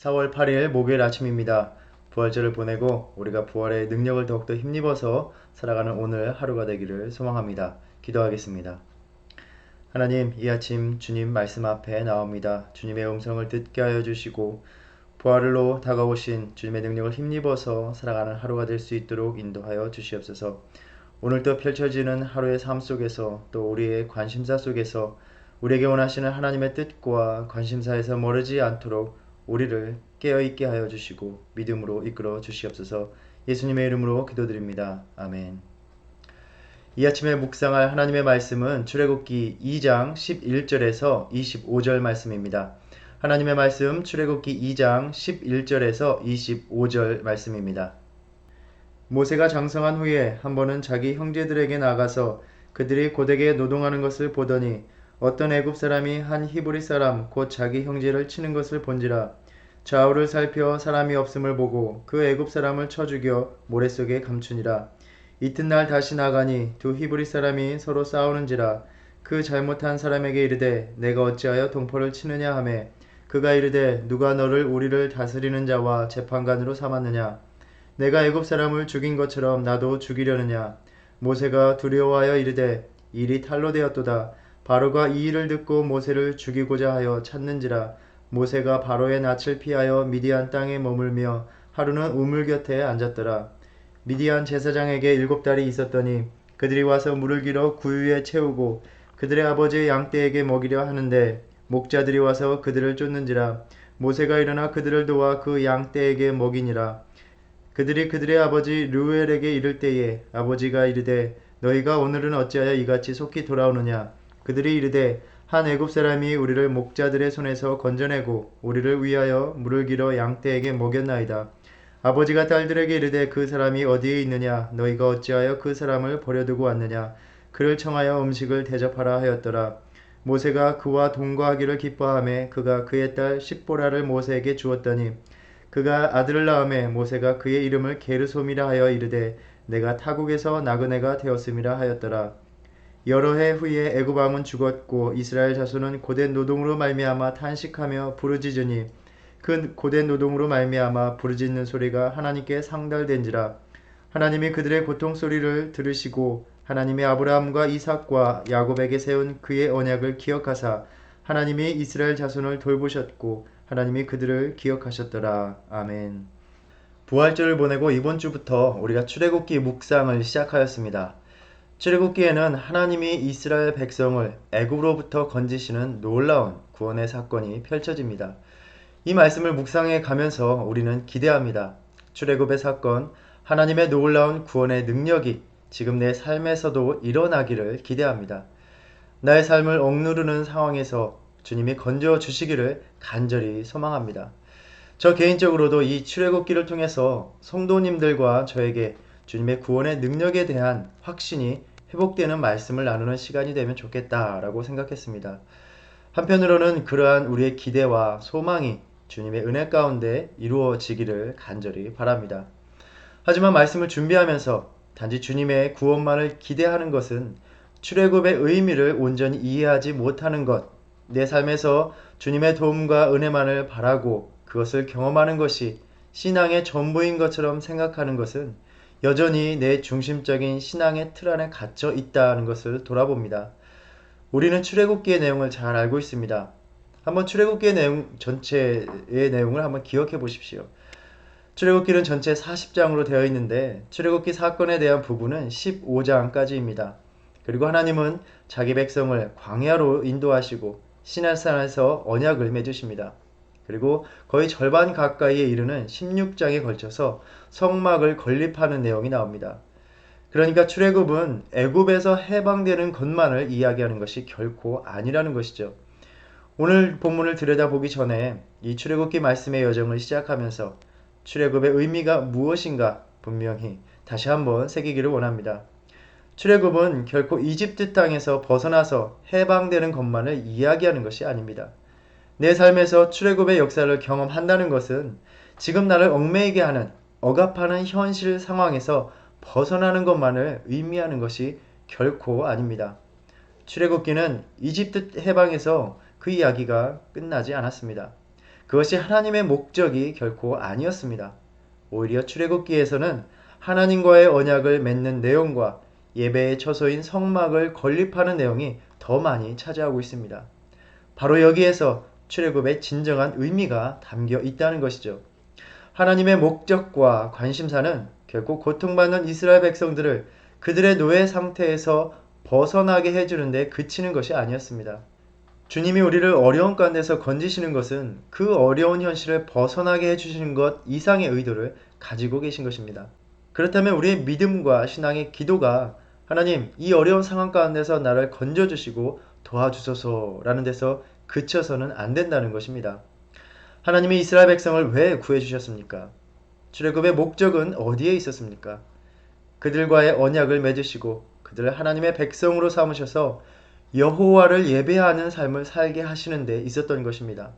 4월 8일 목요일 아침입니다. 부활절을 보내고 우리가 부활의 능력을 더욱더 힘입어서 살아가는 오늘 하루가 되기를 소망합니다. 기도하겠습니다. 하나님, 이 아침 주님 말씀 앞에 나옵니다. 주님의 음성을 듣게 하여 주시고 부활로 다가오신 주님의 능력을 힘입어서 살아가는 하루가 될 수 있도록 인도하여 주시옵소서. 오늘도 펼쳐지는 하루의 삶 속에서 또 우리의 관심사 속에서 우리에게 원하시는 하나님의 뜻과 관심사에서 멀어지지 않도록 우리를 깨어있게 하여 주시고 믿음으로 이끌어 주시옵소서. 예수님의 이름으로 기도드립니다. 아멘. 이 아침에 묵상할 하나님의 말씀은 출애굽기 2장 11절에서 25절 말씀입니다. 하나님의 말씀 출애굽기 2장 11절에서 25절 말씀입니다. 모세가 장성한 후에 한 번은 자기 형제들에게 나가서 그들이 고되게 노동하는 것을 보더니 어떤 애굽 사람이 한 히브리 사람 곧 자기 형제를 치는 것을 본지라. 좌우를 살펴 사람이 없음을 보고 그 애굽 사람을 쳐 죽여 모래 속에 감추니라. 이튿날 다시 나가니 두 히브리 사람이 서로 싸우는지라. 그 잘못한 사람에게 이르되 내가 어찌하여 동포를 치느냐 하매 그가 이르되 누가 너를 우리를 다스리는 자와 재판관으로 삼았느냐. 내가 애굽 사람을 죽인 것처럼 나도 죽이려느냐. 모세가 두려워하여 이르되 일이 탈로 되었도다. 바로가 이 일을 듣고 모세를 죽이고자 하여 찾는지라. 모세가 바로의 낯을 피하여 미디안 땅에 머물며 하루는 우물 곁에 앉았더라. 미디안 제사장에게 7달이 있었더니 그들이 와서 물을 길어 구유에 채우고 그들의 아버지의 양떼에게 먹이려 하는데 목자들이 와서 그들을 쫓는지라. 모세가 일어나 그들을 도와 그 양떼에게 먹이니라. 그들이 그들의 아버지 르우엘에게 이를 때에 아버지가 이르되 너희가 오늘은 어찌하여 이같이 속히 돌아오느냐. 그들이 이르되 한 애굽 사람이 우리를 목자들의 손에서 건져내고 우리를 위하여 물을 길어 양떼에게 먹였나이다. 아버지가 딸들에게 이르되 그 사람이 어디에 있느냐. 너희가 어찌하여 그 사람을 버려두고 왔느냐. 그를 청하여 음식을 대접하라 하였더라. 모세가 그와 동거하기를 기뻐하며 그가 그의 딸 십보라를 모세에게 주었더니 그가 아들을 낳음에 모세가 그의 이름을 게르솜이라 하여 이르되 내가 타국에서 나그네가 되었음이라 하였더라. 여러 해 후에 애굽 왕은 죽었고 이스라엘 자손은 고된 노동으로 말미암아 탄식하며 부르짖으니 그 고된 노동으로 말미암아 부르짖는 소리가 하나님께 상달된지라. 하나님이 그들의 고통 소리를 들으시고 하나님이 아브라함과 이삭과 야곱에게 세운 그의 언약을 기억하사 하나님이 이스라엘 자손을 돌보셨고 하나님이 그들을 기억하셨더라. 아멘. 부활절을 보내고 이번 주부터 우리가 출애굽기 묵상을 시작하였습니다. 출애굽기에는 하나님이 이스라엘 백성을 애굽으로부터 건지시는 놀라운 구원의 사건이 펼쳐집니다. 이 말씀을 묵상해 가면서 우리는 기대합니다. 출애굽의 사건, 하나님의 놀라운 구원의 능력이 지금 내 삶에서도 일어나기를 기대합니다. 나의 삶을 억누르는 상황에서 주님이 건져 주시기를 간절히 소망합니다. 저 개인적으로도 이 출애굽기를 통해서 성도님들과 저에게 주님의 구원의 능력에 대한 확신이 회복되는 말씀을 나누는 시간이 되면 좋겠다라고 생각했습니다. 한편으로는 그러한 우리의 기대와 소망이 주님의 은혜 가운데 이루어지기를 간절히 바랍니다. 하지만 말씀을 준비하면서 단지 주님의 구원만을 기대하는 것은 출애굽의 의미를 온전히 이해하지 못하는 것, 내 삶에서 주님의 도움과 은혜만을 바라고 그것을 경험하는 것이 신앙의 전부인 것처럼 생각하는 것은 여전히 내 중심적인 신앙의 틀 안에 갇혀 있다는 것을 돌아봅니다. 우리는 출애굽기의 내용을 잘 알고 있습니다. 한번 출애굽기의 내용 전체의 내용을 한번 기억해 보십시오. 출애굽기는 전체 40장으로 되어 있는데 출애굽기 사건에 대한 부분은 15장까지입니다. 그리고 하나님은 자기 백성을 광야로 인도하시고 시내산에서 언약을 맺으십니다. 그리고 거의 절반 가까이에 이르는 16장에 걸쳐서 성막을 건립하는 내용이 나옵니다. 그러니까 출애굽은 애굽에서 해방되는 것만을 이야기하는 것이 결코 아니라는 것이죠. 오늘 본문을 들여다보기 전에 이 출애굽기 말씀의 여정을 시작하면서 출애굽의 의미가 무엇인가 분명히 다시 한번 새기기를 원합니다. 출애굽은 결코 이집트 땅에서 벗어나서 해방되는 것만을 이야기하는 것이 아닙니다. 내 삶에서 출애굽의 역사를 경험한다는 것은 지금 나를 얽매이게 하는 억압하는 현실 상황에서 벗어나는 것만을 의미하는 것이 결코 아닙니다. 출애굽기는 이집트 해방에서 그 이야기가 끝나지 않았습니다. 그것이 하나님의 목적이 결코 아니었습니다. 오히려 출애굽기에서는 하나님과의 언약을 맺는 내용과 예배의 처소인 성막을 건립하는 내용이 더 많이 차지하고 있습니다. 바로 여기에서 출애굽의 진정한 의미가 담겨 있다는 것이죠. 하나님의 목적과 관심사는 결코 고통받는 이스라엘 백성들을 그들의 노예 상태에서 벗어나게 해주는 데 그치는 것이 아니었습니다. 주님이 우리를 어려운 가운데서 건지시는 것은 그 어려운 현실을 벗어나게 해주시는 것 이상의 의도를 가지고 계신 것입니다. 그렇다면 우리의 믿음과 신앙의 기도가 하나님, 이 어려운 상황 가운데서 나를 건져주시고 도와주소서라는 데서 그쳐서는 안 된다는 것입니다. 하나님이 이스라엘 백성을 왜 구해주셨습니까? 출애굽의 목적은 어디에 있었습니까? 그들과의 언약을 맺으시고 그들을 하나님의 백성으로 삼으셔서 여호와를 예배하는 삶을 살게 하시는 데 있었던 것입니다.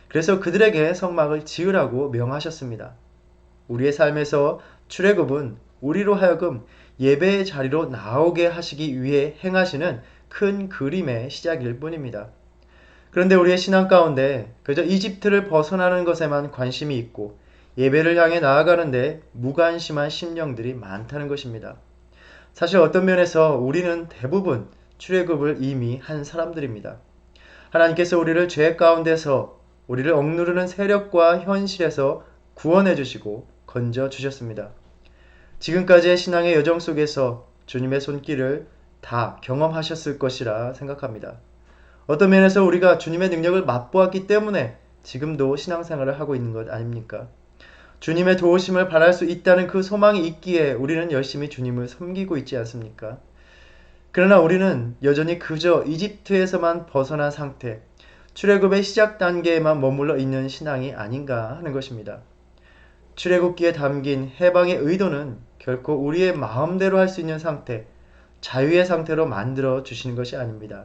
그래서 그들에게 성막을 지으라고 명하셨습니다. 우리의 삶에서 출애굽은 우리로 하여금 예배의 자리로 나오게 하시기 위해 행하시는 큰 그림의 시작일 뿐입니다. 그런데 우리의 신앙 가운데 그저 이집트를 벗어나는 것에만 관심이 있고 예배를 향해 나아가는데 무관심한 심령들이 많다는 것입니다. 사실 어떤 면에서 우리는 대부분 출애굽을 이미 한 사람들입니다. 하나님께서 우리를 죄 가운데서 우리를 억누르는 세력과 현실에서 구원해 주시고 건져 주셨습니다. 지금까지의 신앙의 여정 속에서 주님의 손길을 다 경험하셨을 것이라 생각합니다. 어떤 면에서 우리가 주님의 능력을 맛보았기 때문에 지금도 신앙생활을 하고 있는 것 아닙니까? 주님의 도우심을 바랄 수 있다는 그 소망이 있기에 우리는 열심히 주님을 섬기고 있지 않습니까? 그러나 우리는 여전히 그저 이집트에서만 벗어난 상태, 출애굽의 시작 단계에만 머물러 있는 신앙이 아닌가 하는 것입니다. 출애굽기에 담긴 해방의 의도는 결코 우리의 마음대로 할 수 있는 상태, 자유의 상태로 만들어 주시는 것이 아닙니다.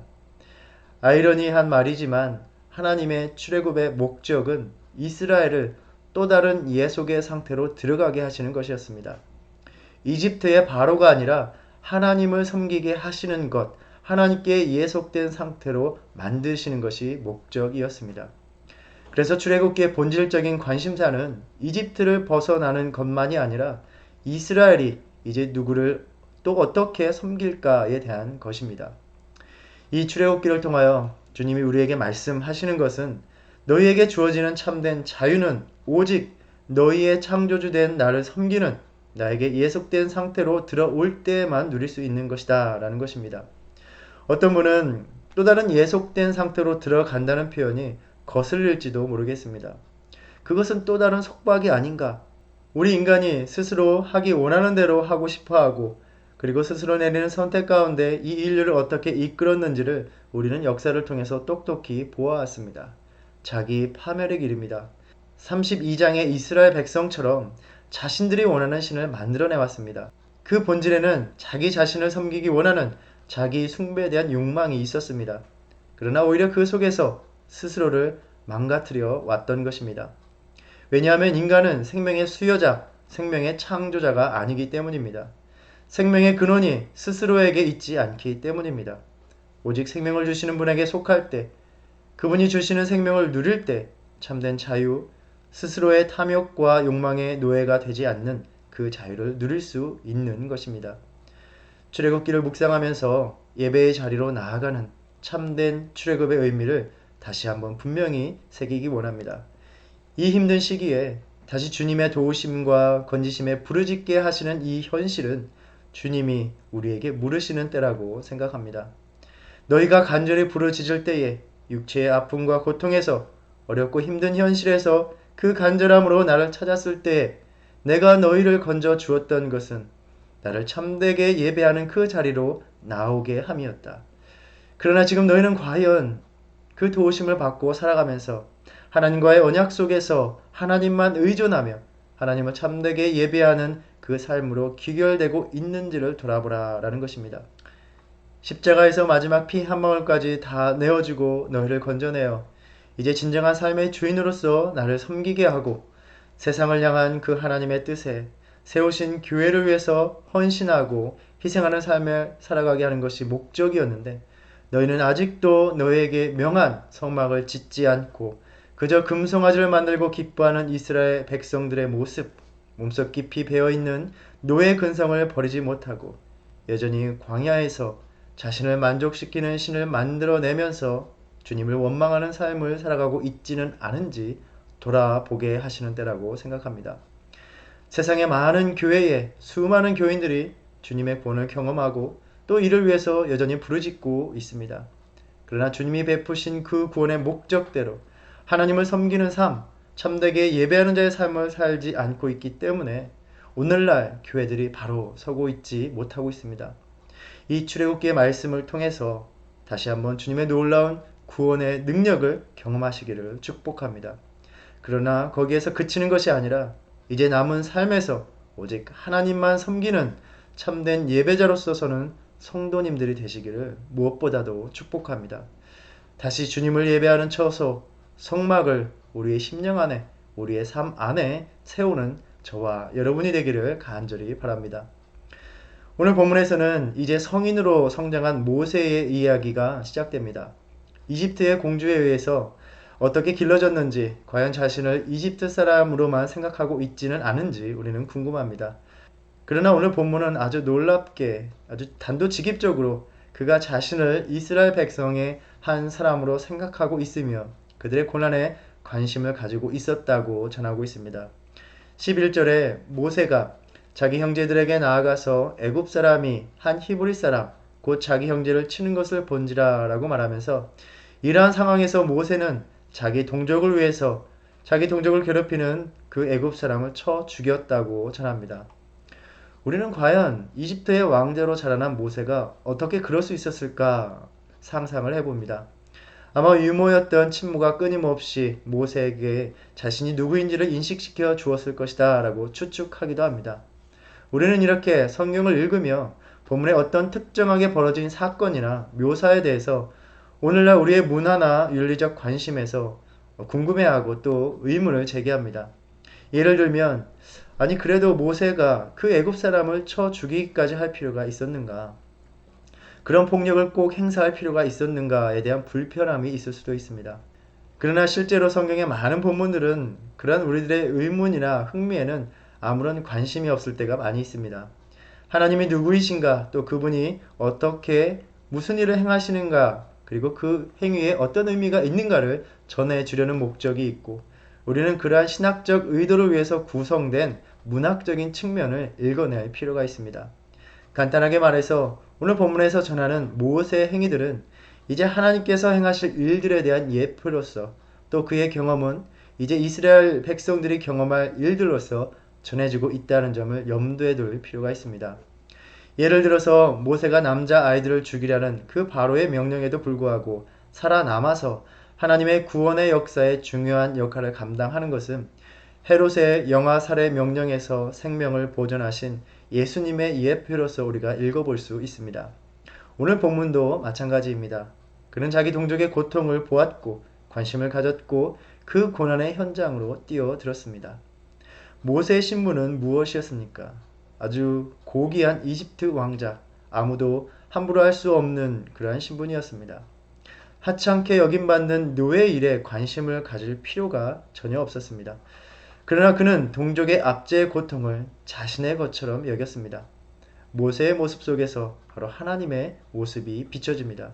아이러니한 말이지만 하나님의 출애굽의 목적은 이스라엘을 또 다른 예속의 상태로 들어가게 하시는 것이었습니다. 이집트의 바로가 아니라 하나님을 섬기게 하시는 것, 하나님께 예속된 상태로 만드시는 것이 목적이었습니다. 그래서 출애굽기의 본질적인 관심사는 이집트를 벗어나는 것만이 아니라 이스라엘이 이제 누구를 또 어떻게 섬길까에 대한 것입니다. 이 출애굽기를 통하여 주님이 우리에게 말씀하시는 것은 너희에게 주어지는 참된 자유는 오직 너희의 창조주 된 나를 섬기는 나에게 예속된 상태로 들어올 때만 누릴 수 있는 것이다 라는 것입니다. 어떤 분은 또 다른 예속된 상태로 들어간다는 표현이 거슬릴지도 모르겠습니다. 그것은 또 다른 속박이 아닌가? 우리 인간이 스스로 하기 원하는 대로 하고 싶어하고 그리고 스스로 내리는 선택 가운데 이 인류를 어떻게 이끌었는지를 우리는 역사를 통해서 똑똑히 보아왔습니다. 자기 파멸의 길입니다. 32장의 이스라엘 백성처럼 자신들이 원하는 신을 만들어내왔습니다. 그 본질에는 자기 자신을 섬기기 원하는 자기 숭배에 대한 욕망이 있었습니다. 그러나 오히려 그 속에서 스스로를 망가뜨려 왔던 것입니다. 왜냐하면 인간은 생명의 수여자, 생명의 창조자가 아니기 때문입니다. 생명의 근원이 스스로에게 있지 않기 때문입니다. 오직 생명을 주시는 분에게 속할 때, 그분이 주시는 생명을 누릴 때 참된 자유, 스스로의 탐욕과 욕망의 노예가 되지 않는 그 자유를 누릴 수 있는 것입니다. 출애굽기를 묵상하면서 예배의 자리로 나아가는 참된 출애굽의 의미를 다시 한번 분명히 새기기 원합니다. 이 힘든 시기에 다시 주님의 도우심과 건지심에 부르짖게 하시는 이 현실은 주님이 우리에게 물으시는 때라고 생각합니다. 너희가 간절히 부르짖을 때에 육체의 아픔과 고통에서 어렵고 힘든 현실에서 그 간절함으로 나를 찾았을 때에 내가 너희를 건져 주었던 것은 나를 참되게 예배하는 그 자리로 나오게 함이었다. 그러나 지금 너희는 과연 그 도우심을 받고 살아가면서 하나님과의 언약 속에서 하나님만 의존하며 하나님을 참되게 예배하는 그 삶으로 귀결되고 있는지를 돌아보라 라는 것입니다. 십자가에서 마지막 피 한 방울까지 다 내어주고 너희를 건져내어 이제 진정한 삶의 주인으로서 나를 섬기게 하고 세상을 향한 그 하나님의 뜻에 세우신 교회를 위해서 헌신하고 희생하는 삶을 살아가게 하는 것이 목적이었는데 너희는 아직도 너희에게 명한 성막을 짓지 않고 그저 금송아지를 만들고 기뻐하는 이스라엘 백성들의 모습, 몸속 깊이 배어있는 노예 근성을 버리지 못하고 여전히 광야에서 자신을 만족시키는 신을 만들어내면서 주님을 원망하는 삶을 살아가고 있지는 않은지 돌아보게 하시는 때라고 생각합니다. 세상의 많은 교회에 수많은 교인들이 주님의 구원을 경험하고 또 이를 위해서 여전히 부르짖고 있습니다. 그러나 주님이 베푸신 그 구원의 목적대로 하나님을 섬기는 삶, 참되게 예배하는 자의 삶을 살지 않고 있기 때문에 오늘날 교회들이 바로 서고 있지 못하고 있습니다. 이 출애굽기의 말씀을 통해서 다시 한번 주님의 놀라운 구원의 능력을 경험하시기를 축복합니다. 그러나 거기에서 그치는 것이 아니라 이제 남은 삶에서 오직 하나님만 섬기는 참된 예배자로서 서는 성도님들이 되시기를 무엇보다도 축복합니다. 다시 주님을 예배하는 처소, 성막을 우리의 심령 안에, 우리의 삶 안에 세우는 저와 여러분이 되기를 간절히 바랍니다. 오늘 본문에서는 이제 성인으로 성장한 모세의 이야기가 시작됩니다. 이집트의 공주에 의해서 어떻게 길러졌는지, 과연 자신을 이집트 사람으로만 생각하고 있지는 않은지 우리는 궁금합니다. 그러나 오늘 본문은 아주 놀랍게, 아주 단도직입적으로 그가 자신을 이스라엘 백성의 한 사람으로 생각하고 있으며 그들의 고난에 관심을 가지고 있었다고 전하고 있습니다. 11절에 모세가 자기 형제들에게 나아가서 애굽 사람이 한 히브리 사람 곧 자기 형제를 치는 것을 본지라 라고 말하면서 이러한 상황에서 모세는 자기 동족을 위해서 자기 동족을 괴롭히는 그 애굽 사람을 쳐 죽였다고 전합니다. 우리는 과연 이집트의 왕자로 자라난 모세가 어떻게 그럴 수 있었을까 상상을 해봅니다. 아마 유모였던 친모가 끊임없이 모세에게 자신이 누구인지를 인식시켜 주었을 것이다 라고 추측하기도 합니다. 우리는 이렇게 성경을 읽으며 본문에 어떤 특정하게 벌어진 사건이나 묘사에 대해서 오늘날 우리의 문화나 윤리적 관심에서 궁금해하고 또 의문을 제기합니다. 예를 들면 아니 그래도 모세가 그 애굽 사람을 쳐 죽이기까지 할 필요가 있었는가? 그런 폭력을 꼭 행사할 필요가 있었는가에 대한 불편함이 있을 수도 있습니다. 그러나 실제로 성경의 많은 본문들은 그런 우리들의 의문이나 흥미에는 아무런 관심이 없을 때가 많이 있습니다. 하나님이 누구이신가, 또 그분이 어떻게 무슨 일을 행하시는가, 그리고 그 행위에 어떤 의미가 있는가를 전해주려는 목적이 있고 우리는 그러한 신학적 의도를 위해서 구성된 문학적인 측면을 읽어낼 필요가 있습니다. 간단하게 말해서 오늘 본문에서 전하는 모세의 행위들은 이제 하나님께서 행하실 일들에 대한 예표로서 또 그의 경험은 이제 이스라엘 백성들이 경험할 일들로서 전해지고 있다는 점을 염두에 둘 필요가 있습니다. 예를 들어서 모세가 남자 아이들을 죽이라는 그 바로의 명령에도 불구하고 살아남아서 하나님의 구원의 역사에 중요한 역할을 감당하는 것은 헤롯의 영아 살해 명령에서 생명을 보존하신 예수님의 예표로서 우리가 읽어볼 수 있습니다. 오늘 본문도 마찬가지입니다. 그는 자기 동족의 고통을 보았고 관심을 가졌고 그 고난의 현장으로 뛰어들었습니다. 모세의 신분은 무엇이었습니까? 아주 고귀한 이집트 왕자, 아무도 함부로 할 수 없는 그러한 신분이었습니다. 하찮게 여김받는 노예 일에 관심을 가질 필요가 전혀 없었습니다. 그러나 그는 동족의 압제의 고통을 자신의 것처럼 여겼습니다. 모세의 모습 속에서 바로 하나님의 모습이 비춰집니다.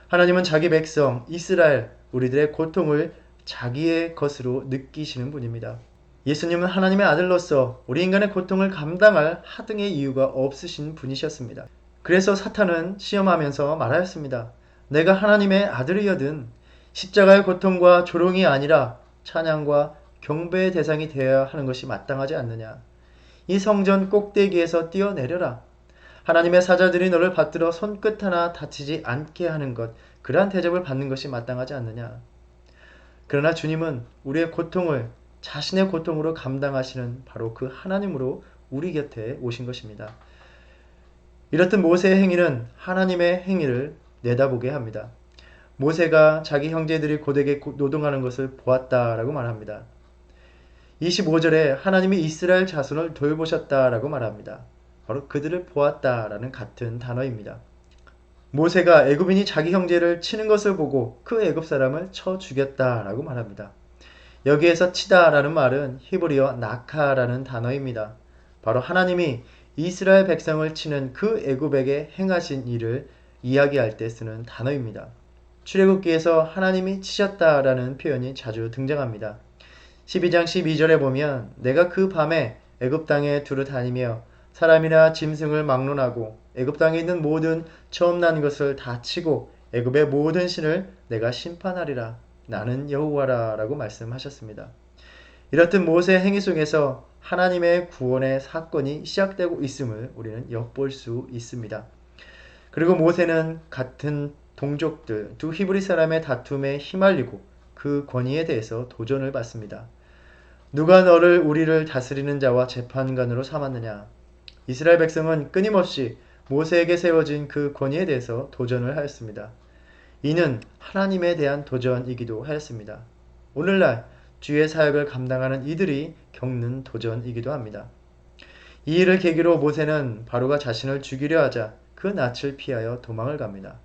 하나님은 자기 백성 이스라엘 우리들의 고통을 자기의 것으로 느끼시는 분입니다. 예수님은 하나님의 아들로서 우리 인간의 고통을 감당할 하등의 이유가 없으신 분이셨습니다. 그래서 사탄은 시험하면서 말하였습니다. 내가 하나님의 아들이여든 십자가의 고통과 조롱이 아니라 찬양과 경배의 대상이 되어야 하는 것이 마땅하지 않느냐. 이 성전 꼭대기에서 뛰어내려라. 하나님의 사자들이 너를 받들어 손끝 하나 다치지 않게 하는 것, 그러한 대접을 받는 것이 마땅하지 않느냐. 그러나 주님은 우리의 고통을 자신의 고통으로 감당하시는 바로 그 하나님으로 우리 곁에 오신 것입니다. 이렇듯 모세의 행위는 하나님의 행위를 내다보게 합니다. 모세가 자기 형제들이 고되게 노동하는 것을 보았다라고 말합니다. 25절에 하나님이 이스라엘 자손을 돌보셨다라고 말합니다. 바로 그들을 보았다라는 같은 단어입니다. 모세가 애굽인이 자기 형제를 치는 것을 보고 그 애굽 사람을 쳐 죽였다라고 말합니다. 여기에서 치다라는 말은 히브리어 나카라는 단어입니다. 바로 하나님이 이스라엘 백성을 치는 그 애굽에게 행하신 일을 이야기할 때 쓰는 단어입니다. 출애굽기에서 하나님이 치셨다라는 표현이 자주 등장합니다. 12장 12절에 보면 내가 그 밤에 애굽 땅에 두루 다니며 사람이나 짐승을 막론하고 애굽 땅에 있는 모든 처음 난 것을 다 치고 애굽의 모든 신을 내가 심판하리라. 나는 여호와라 라고 말씀하셨습니다. 이렇듯 모세의 행위 속에서 하나님의 구원의 사건이 시작되고 있음을 우리는 엿볼 수 있습니다. 그리고 모세는 같은 동족들 두 히브리 사람의 다툼에 휘말리고 그 권위에 대해서 도전을 받습니다. 누가 너를 우리를 다스리는 자와 재판관으로 삼았느냐? 이스라엘 백성은 끊임없이 모세에게 세워진 그 권위에 대해서 도전을 하였습니다. 이는 하나님에 대한 도전이기도 하였습니다. 오늘날 주의 사역을 감당하는 이들이 겪는 도전이기도 합니다. 이 일을 계기로 모세는 바로가 자신을 죽이려 하자 그 낯을 피하여 도망을 갑니다.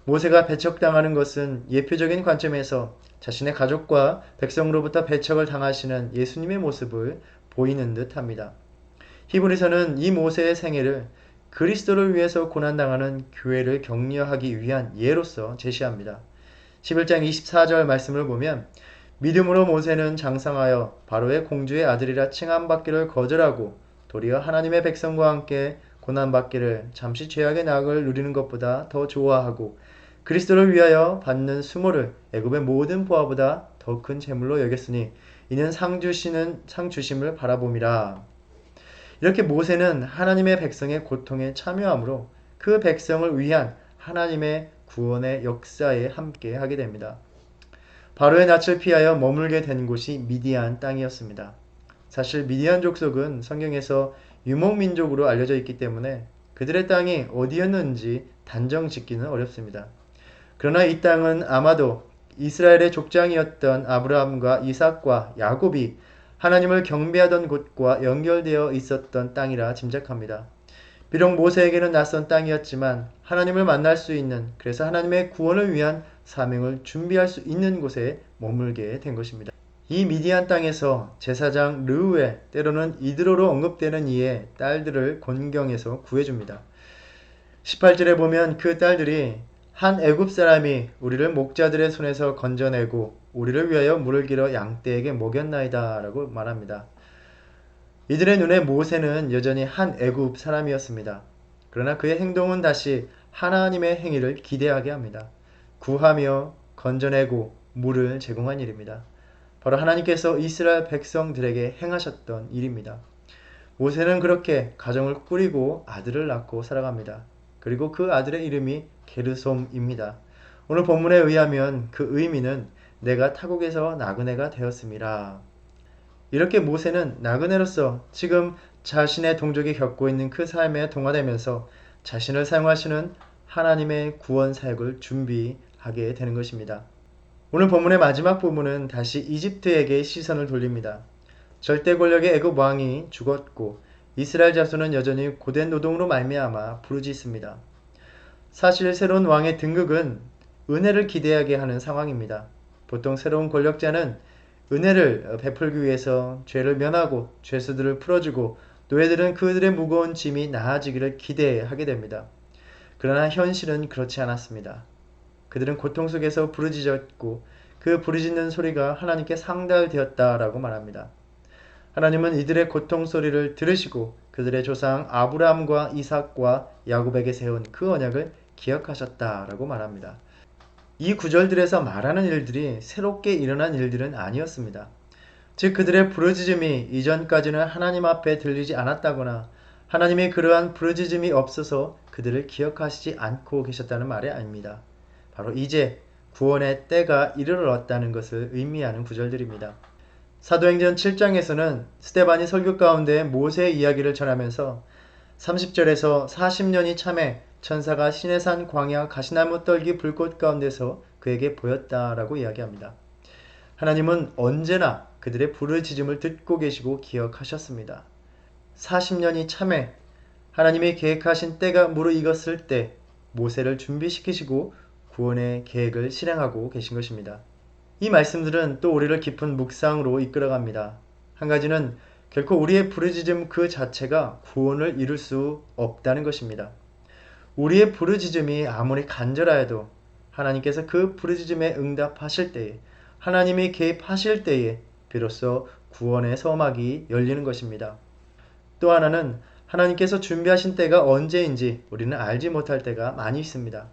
모세가 배척당하는 것은 예표적인 관점에서 자신의 가족과 백성으로부터 배척을 당하시는 예수님의 모습을 보이는 듯 합니다. 히브리서는 이 모세의 생애를 그리스도를 위해서 고난당하는 교회를 격려하기 위한 예로서 제시합니다. 11장 24절 말씀을 보면 믿음으로 모세는 장성하여 바로의 공주의 아들이라 칭함받기를 거절하고 도리어 하나님의 백성과 함께 고난받기를 잠시 죄악의 낙을 누리는 것보다 더 좋아하고 그리스도를 위하여 받는 수모를 애굽의 모든 보화보다 더 큰 재물로 여겼으니 이는 상 주심을 바라봄이라. 이렇게 모세는 하나님의 백성의 고통에 참여함으로 그 백성을 위한 하나님의 구원의 역사에 함께 하게 됩니다. 바로의 낯을 피하여 머물게 된 곳이 미디안 땅이었습니다. 사실 미디안 족속은 성경에서 유목민족으로 알려져 있기 때문에 그들의 땅이 어디였는지 단정 짓기는 어렵습니다. 그러나 이 땅은 아마도 이스라엘의 족장이었던 아브라함과 이삭과 야곱이 하나님을 경배하던 곳과 연결되어 있었던 땅이라 짐작합니다. 비록 모세에게는 낯선 땅이었지만 하나님을 만날 수 있는, 그래서 하나님의 구원을 위한 사명을 준비할 수 있는 곳에 머물게 된 것입니다. 이 미디안 땅에서 제사장 르우엘, 때로는 이드로로 언급되는 이의 딸들을 곤경에서 구해줍니다. 18절에 보면 그 딸들이 한 애굽 사람이 우리를 목자들의 손에서 건져내고 우리를 위하여 물을 길어 양떼에게 먹였나이다 라고 말합니다. 이들의 눈에 모세는 여전히 한 애굽 사람이었습니다. 그러나 그의 행동은 다시 하나님의 행위를 기대하게 합니다. 구하며 건져내고 물을 제공한 일입니다. 바로 하나님께서 이스라엘 백성들에게 행하셨던 일입니다. 모세는 그렇게 가정을 꾸리고 아들을 낳고 살아갑니다. 그리고 그 아들의 이름이 게르솜입니다. 오늘 본문에 의하면 그 의미는 내가 타국에서 나그네가 되었음이라. 이렇게 모세는 나그네로서 지금 자신의 동족이 겪고 있는 그 삶에 동화되면서 자신을 사용하시는 하나님의 구원 사역을 준비하게 되는 것입니다. 오늘 본문의 마지막 부분은 다시 이집트에게 시선을 돌립니다. 절대 권력의 애굽 왕이 죽었고 이스라엘 자손은 여전히 고된 노동으로 말미암아 부르짖습니다. 사실 새로운 왕의 등극은 은혜를 기대하게 하는 상황입니다. 보통 새로운 권력자는 은혜를 베풀기 위해서 죄를 면하고 죄수들을 풀어주고 노예들은 그들의 무거운 짐이 나아지기를 기대하게 됩니다. 그러나 현실은 그렇지 않았습니다. 그들은 고통 속에서 부르짖었고 그 부르짖는 소리가 하나님께 상달되었다라고 말합니다. 하나님은 이들의 고통 소리를 들으시고 그들의 조상 아브라함과 이삭과 야곱에게 세운 그 언약을 기억하셨다라고 말합니다. 이 구절들에서 말하는 일들이 새롭게 일어난 일들은 아니었습니다. 즉 그들의 부르짖음이 이전까지는 하나님 앞에 들리지 않았다거나 하나님이 그러한 부르짖음이 없어서 그들을 기억하시지 않고 계셨다는 말이 아닙니다. 바로 이제 구원의 때가 이르렀다는 것을 의미하는 구절들입니다. 사도행전 7장에서는 스데반이 설교 가운데 모세의 이야기를 전하면서 30절에서 40년이 참에 천사가 시내산 광야 가시나무 떨기 불꽃 가운데서 그에게 보였다라고 이야기합니다. 하나님은 언제나 그들의 부르짖음을 듣고 계시고 기억하셨습니다. 40년이 참에 하나님이 계획하신 때가 무르익었을 때 모세를 준비시키시고 구원의 계획을 실행하고 계신 것입니다. 이 말씀들은 또 우리를 깊은 묵상으로 이끌어갑니다. 한 가지는 결코 우리의 부르짖음 그 자체가 구원을 이룰 수 없다는 것입니다. 우리의 부르짖음이 아무리 간절하여도 하나님께서 그 부르짖음에 응답하실 때에, 하나님이 개입하실 때에 비로소 구원의 서막이 열리는 것입니다. 또 하나는 하나님께서 준비하신 때가 언제인지 우리는 알지 못할 때가 많이 있습니다.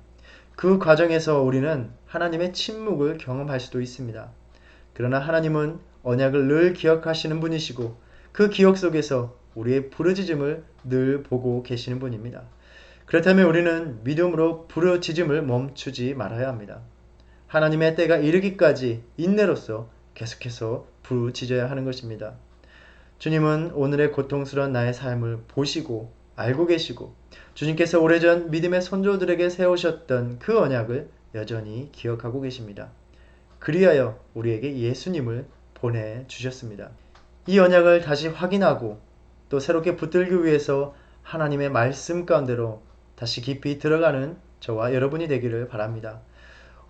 그 과정에서 우리는 하나님의 침묵을 경험할 수도 있습니다. 그러나 하나님은 언약을 늘 기억하시는 분이시고 그 기억 속에서 우리의 부르짖음을 늘 보고 계시는 분입니다. 그렇다면 우리는 믿음으로 부르짖음을 멈추지 말아야 합니다. 하나님의 때가 이르기까지 인내로서 계속해서 부르짖어야 하는 것입니다. 주님은 오늘의 고통스러운 나의 삶을 보시고 알고 계시고 주님께서 오래전 믿음의 선조들에게 세우셨던 그 언약을 여전히 기억하고 계십니다. 그리하여 우리에게 예수님을 보내주셨습니다. 이 언약을 다시 확인하고 또 새롭게 붙들기 위해서 하나님의 말씀 가운데로 다시 깊이 들어가는 저와 여러분이 되기를 바랍니다.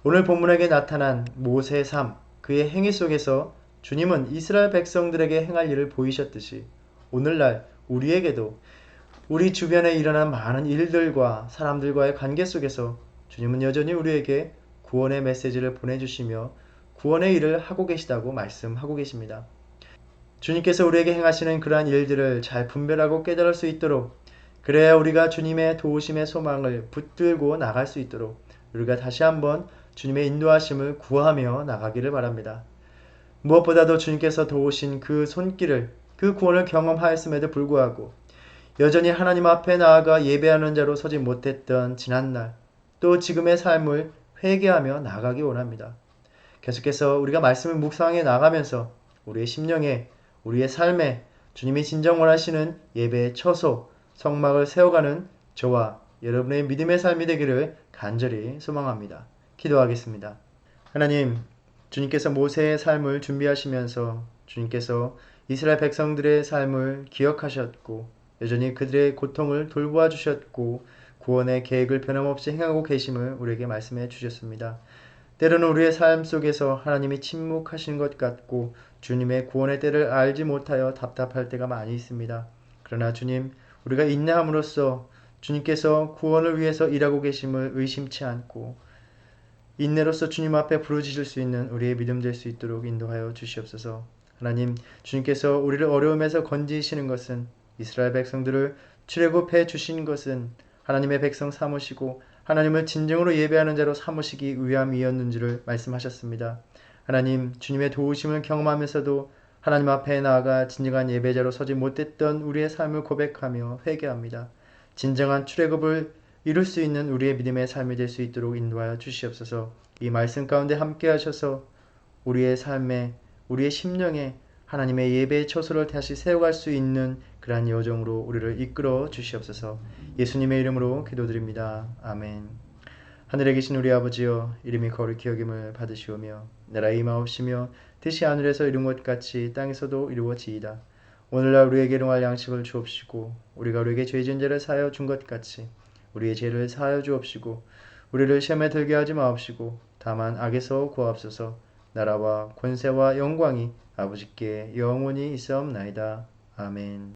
오늘 본문에게 나타난 모세의 삶, 그의 행위 속에서 주님은 이스라엘 백성들에게 행할 일을 보이셨듯이 오늘날 우리에게도 우리 주변에 일어난 많은 일들과 사람들과의 관계 속에서 주님은 여전히 우리에게 구원의 메시지를 보내주시며 구원의 일을 하고 계시다고 말씀하고 계십니다. 주님께서 우리에게 행하시는 그러한 일들을 잘 분별하고 깨달을 수 있도록, 그래야 우리가 주님의 도우심의 소망을 붙들고 나갈 수 있도록 우리가 다시 한번 주님의 인도하심을 구하며 나가기를 바랍니다. 무엇보다도 주님께서 도우신 그 손길을, 그 구원을 경험하였음에도 불구하고 여전히 하나님 앞에 나아가 예배하는 자로 서지 못했던 지난날, 또 지금의 삶을 회개하며 나가기 원합니다. 계속해서 우리가 말씀을 묵상해 나가면서 우리의 심령에, 우리의 삶에 주님이 진정 원하시는 예배의 처소, 성막을 세워가는 저와 여러분의 믿음의 삶이 되기를 간절히 소망합니다. 기도하겠습니다. 하나님, 주님께서 모세의 삶을 준비하시면서 주님께서 이스라엘 백성들의 삶을 기억하셨고 여전히 그들의 고통을 돌보아 주셨고 구원의 계획을 변함없이 행하고 계심을 우리에게 말씀해 주셨습니다. 때로는 우리의 삶 속에서 하나님이 침묵하신 것 같고 주님의 구원의 때를 알지 못하여 답답할 때가 많이 있습니다. 그러나 주님, 우리가 인내함으로써 주님께서 구원을 위해서 일하고 계심을 의심치 않고 인내로서 주님 앞에 부르짖을 수 있는 우리의 믿음 될 수 있도록 인도하여 주시옵소서. 하나님, 주님께서 우리를 어려움에서 건지시는 것은, 이스라엘 백성들을 출애굽해 주신 것은 하나님의 백성 삼으시고 하나님을 진정으로 예배하는 자로 삼으시기 위함이었는지를 말씀하셨습니다. 하나님, 주님의 도우심을 경험하면서도 하나님 앞에 나아가 진정한 예배자로 서지 못했던 우리의 삶을 고백하며 회개합니다. 진정한 출애굽을 이룰 수 있는 우리의 믿음의 삶이 될 수 있도록 인도하여 주시옵소서. 이 말씀 가운데 함께 하셔서 우리의 삶에, 우리의 심령에 하나님의 예배의 처소를 다시 세워갈 수 있는 그러한 여정으로 우리를 이끌어 주시옵소서. 예수님의 이름으로 기도드립니다. 아멘. 하늘에 계신 우리 아버지여, 이름이 거룩히 여김을 받으시오며 나라의 임하옵시며 뜻이 하늘에서 이룬 것 같이 땅에서도 이루어지이다. 오늘날 우리에게 일용할 양식을 주옵시고 우리가 우리에게 죄 지은 자를 사하여 준 것 같이 우리의 죄를 사하여 주옵시고 우리를 시험에 들게 하지 마옵시고 다만 악에서 구하옵소서. 나라와 권세와 영광이 아버지께 영원히 있사옵나이다. 아멘.